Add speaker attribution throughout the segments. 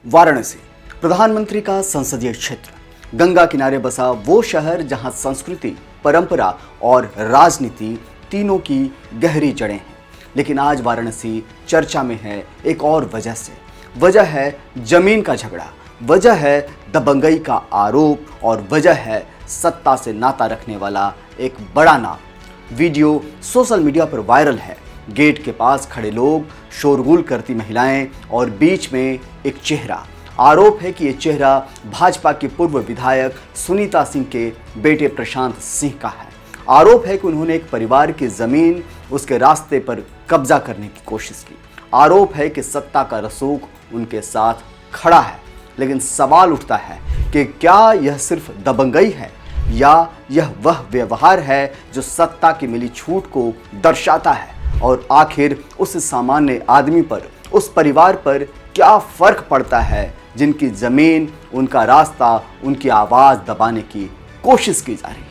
Speaker 1: वाराणसी प्रधानमंत्री का संसदीय क्षेत्र, गंगा किनारे बसा वो शहर जहां संस्कृति, परंपरा और राजनीति तीनों की गहरी जड़ें हैं। लेकिन आज वाराणसी चर्चा में है एक और वजह से। वजह है जमीन का झगड़ा, वजह है दबंगई का आरोप और वजह है सत्ता से नाता रखने वाला एक बड़ा नाम। वीडियो सोशल मीडिया पर वायरल है। गेट के पास खड़े लोग, शोरगुल करती महिलाएं और बीच में एक चेहरा। आरोप है कि ये चेहरा भाजपा के पूर्व विधायक सुनीता सिंह के बेटे प्रशांत सिंह का है। आरोप है कि उन्होंने एक परिवार की जमीन, उसके रास्ते पर कब्जा करने की कोशिश की। आरोप है कि सत्ता का रसूख उनके साथ खड़ा है। लेकिन सवाल उठता है कि क्या यह सिर्फ दबंगई है या यह वह व्यवहार है जो सत्ता की मिली छूट को दर्शाता है, और आखिर उस सामान्य आदमी पर, उस परिवार पर क्या फर्क पड़ता है जिनकी जमीन, उनका रास्ता, उनकी आवाज दबाने की कोशिश की जा रही है।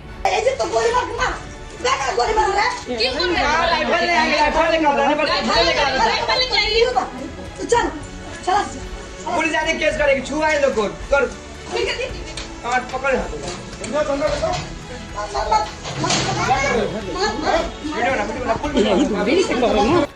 Speaker 2: केस करेगी, छुआए लोग को कर पकड़।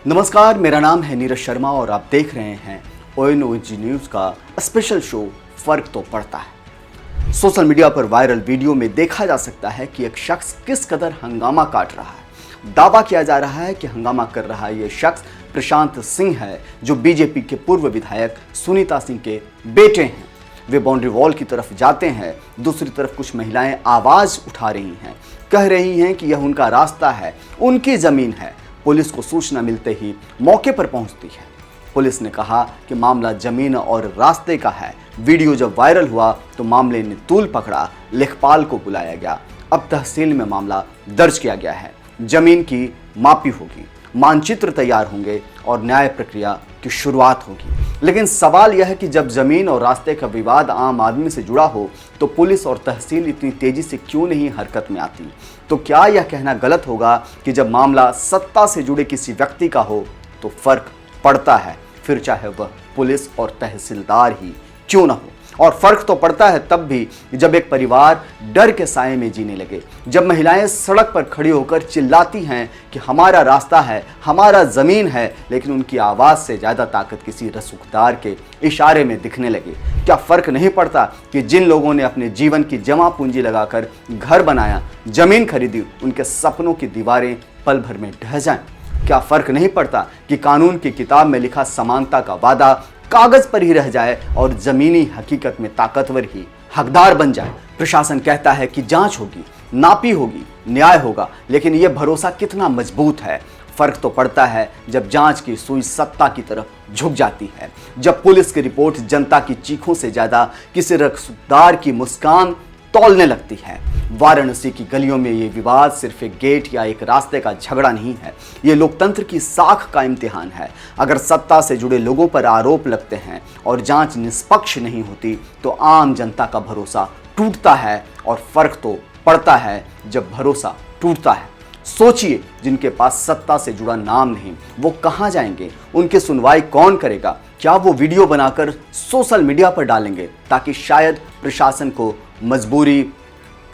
Speaker 1: नमस्कार, मेरा नाम है नीरज शर्मा और आप देख रहे हैं ONOG न्यूज का स्पेशल शो फर्क तो पड़ता है। सोशल मीडिया पर वायरल वीडियो में देखा जा सकता है कि एक शख्स किस कदर हंगामा काट रहा है। दावा किया जा रहा है कि हंगामा कर रहा ये शख्स प्रशांत सिंह है, जो बीजेपी के पूर्व विधायक सुनीता सिंह के बेटे हैं। वे बाउंड्री वॉल की तरफ जाते हैं, दूसरी तरफ कुछ महिलाएं आवाज उठा रही हैं, कह रही हैं कि यह उनका रास्ता है, उनकी जमीन है। पुलिस को सूचना मिलते ही मौके पर पहुंचती है। पुलिस ने कहा कि मामला जमीन और रास्ते का है। वीडियो जब वायरल हुआ तो मामले ने तूल पकड़ा, लेखपाल को बुलाया गया। अब तहसील में मामला दर्ज किया गया है। जमीन की मापी होगी, मानचित्र तैयार होंगे और न्याय प्रक्रिया की शुरुआत होगी। लेकिन सवाल यह है कि जब जमीन और रास्ते का विवाद आम आदमी से जुड़ा हो तो पुलिस और तहसील इतनी तेजी से क्यों नहीं हरकत में आती? तो क्या यह कहना गलत होगा कि जब मामला सत्ता से जुड़े किसी व्यक्ति का हो तो फर्क पड़ता है, फिर चाहे वह पुलिस और तहसीलदार ही क्यों ना हो? और फर्क तो पड़ता है तब भी जब एक परिवार डर के साए में जीने लगे, जब महिलाएं सड़क पर खड़ी होकर चिल्लाती हैं कि हमारा रास्ता है, हमारा जमीन है, लेकिन उनकी आवाज से ज्यादा ताकत किसी रसूखदार के इशारे में दिखने लगे। क्या फर्क नहीं पड़ता कि जिन लोगों ने अपने जीवन की जमा पूंजी लगाकर घर बनाया, जमीन खरीदी, उनके सपनों की दीवारें पल भर में ढह जाएं? क्या फर्क नहीं पड़ता कि कानून की किताब में लिखा समानता का वादा कागज पर ही रह जाए और जमीनी हकीकत में ताकतवर ही हकदार बन जाए? प्रशासन कहता है कि जांच होगी, नापी होगी, न्याय होगा, लेकिन यह भरोसा कितना मजबूत है? फर्क तो पड़ता है जब जांच की सुई सत्ता की तरफ झुक जाती है, जब पुलिस की रिपोर्ट जनता की चीखों से ज्यादा किसी रसूखदार की मुस्कान तौलने लगती है। वाराणसी की गलियों में ये विवाद सिर्फ एक गेट या एक रास्ते का झगड़ा नहीं है, ये लोकतंत्र की साख का इम्तिहान है। अगर सत्ता से जुड़े लोगों पर आरोप लगते हैं और जांच निष्पक्ष नहीं होती तो आम जनता का भरोसा टूटता है, और फर्क तो पड़ता है जब भरोसा टूटता है। सोचिए, जिनके पास सत्ता से जुड़ा नाम नहीं, वो कहां जाएंगे? उनकी सुनवाई कौन करेगा? क्या वो वीडियो बनाकर सोशल मीडिया पर डालेंगे ताकि शायद प्रशासन को मजबूरी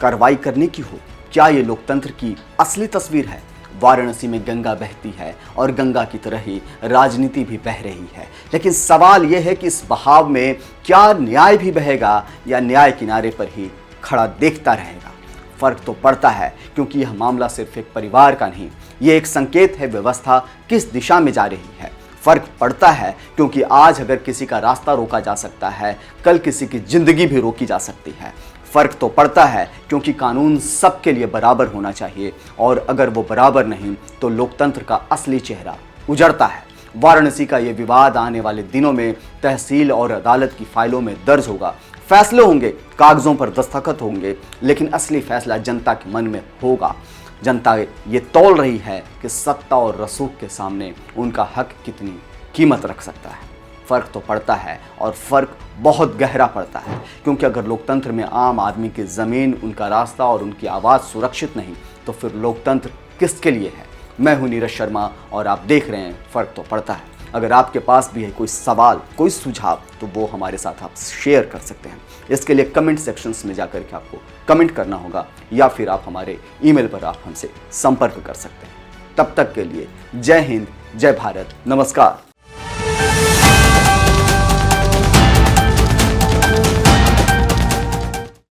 Speaker 1: कार्रवाई करने की हो? क्या ये लोकतंत्र की असली तस्वीर है? वाराणसी में गंगा बहती है और गंगा की तरह ही राजनीति भी बह रही है। लेकिन सवाल यह है कि इस बहाव में क्या न्याय भी बहेगा या न्याय किनारे पर ही खड़ा देखता रहेगा? फर्क तो पड़ता है, क्योंकि यह मामला सिर्फ एक परिवार का नहीं, ये एक संकेत है व्यवस्था किस दिशा में जा रही है। फर्क पड़ता है क्योंकि आज अगर किसी का रास्ता रोका जा सकता है, कल किसी की जिंदगी भी रोकी जा सकती है। फर्क तो पड़ता है क्योंकि कानून सबके लिए बराबर होना चाहिए, और अगर वो बराबर नहीं तो लोकतंत्र का असली चेहरा उजड़ता है। वाराणसी का ये विवाद आने वाले दिनों में तहसील और अदालत की फाइलों में दर्ज होगा। फैसले होंगे, कागजों पर दस्तखत होंगे, लेकिन असली फैसला जनता के मन में होगा। जनता ये तौल रही है कि सत्ता और रसूख के सामने उनका हक कितनी कीमत रख सकता है। फर्क तो पड़ता है, और फर्क बहुत गहरा पड़ता है, क्योंकि अगर लोकतंत्र में आम आदमी की जमीन, उनका रास्ता और उनकी आवाज़ सुरक्षित नहीं तो फिर लोकतंत्र किसके लिए है? मैं हूं नीरज शर्मा और आप देख रहे हैं फर्क तो पड़ता है। अगर आपके पास भी है कोई सवाल, कोई सुझाव, तो वो हमारे साथ आप शेयर कर सकते हैं। इसके लिए कमेंट सेक्शंस में जाकर के आपको कमेंट करना होगा या फिर आप हमारे ईमेल पर आप हमसे संपर्क कर सकते हैं। तब तक के लिए जय हिंद, जय भारत, नमस्कार।